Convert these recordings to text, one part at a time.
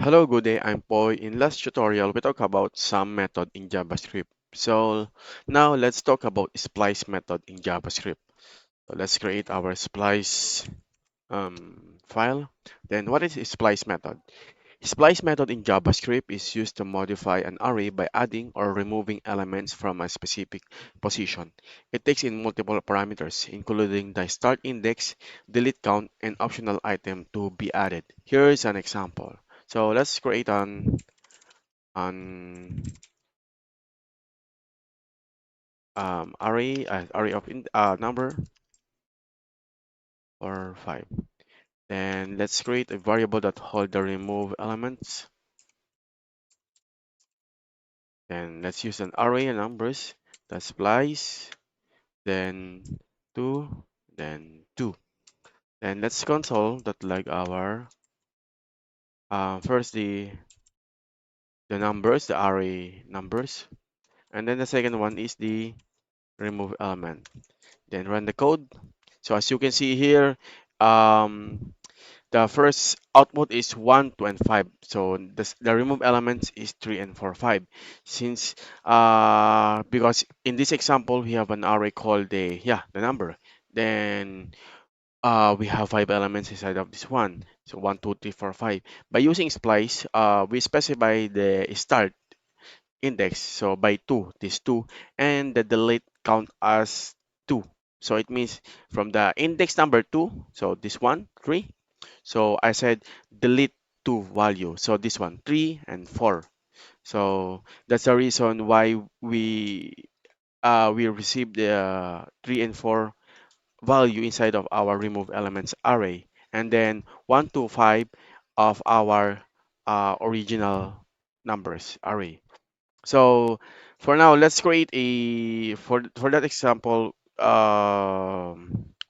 Hello, good day. I'm Poi. In last tutorial, we talked about some method in JavaScript. So now let's talk about splice method in JavaScript. So let's create our splice file. Then what is a splice method? Splice method in JavaScript is used to modify an array by adding or removing elements from a specific position. It takes in multiple parameters, including the start index, delete count, and optional item to be added. Here is an example. So let's create an array of number or 5. Then let's create a variable that hold the remove elements. Then let's use an array of numbers that splice, then 2, then 2. Then let's console that like our first the numbers, the array numbers, and then the second one is the remove element. Then run the code. So as you can see here, um, the first output is 1, 2, and 5. So the remove elements is 3 and 4, 5. Since because in this example we have an array called the number. Then we have 5 elements inside of this one. So 1, 2, 3, 4, 5. By using splice, we specify the start index. So by 2, this 2, and the delete count as 2. So it means from the index number 2, so this one, 3. So I said delete 2 value. So this one, 3 and 4. So that's the reason why we received the 3 and 4 value inside of our remove elements array, and then 1 to 5 of our original numbers array. So for now, let's create a for that example.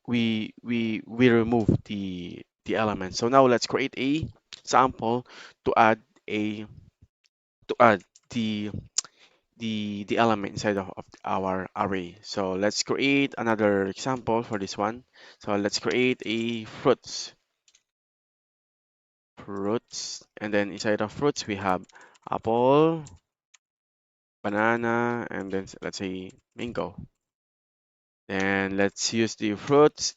We remove the element. So now let's create a sample to add a to add the the element inside of our array. So let's create another example for this one. So let's create a fruits, and then inside of fruits we have apple, banana, and then let's say mango. Then let's use the fruits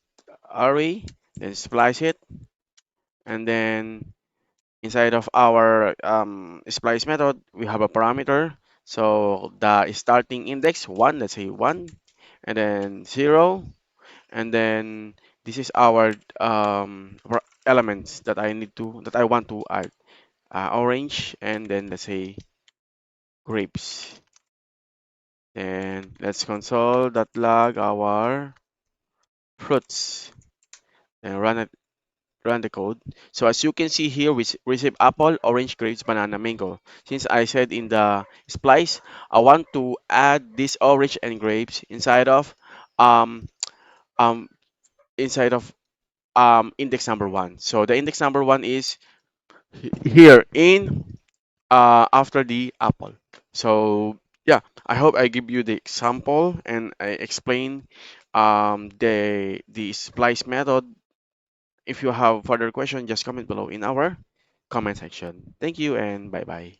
array, then splice it, and then inside of our splice method, we have a parameter. So the starting index 1, let's say 1, and then 0, and then this is our elements that I want to add. Orange, and then let's say grapes. And let's console.log our fruits and run the code. So as you can see here, we receive apple, orange, grapes, banana, mango. Since I said in the splice, I want to add this orange and grapes um um inside of index number 1. So the index number 1 is here in after the apple. So yeah, I hope I give you the example and I explain the splice method. If you have further question, just comment below in our comment section. Thank you and bye bye.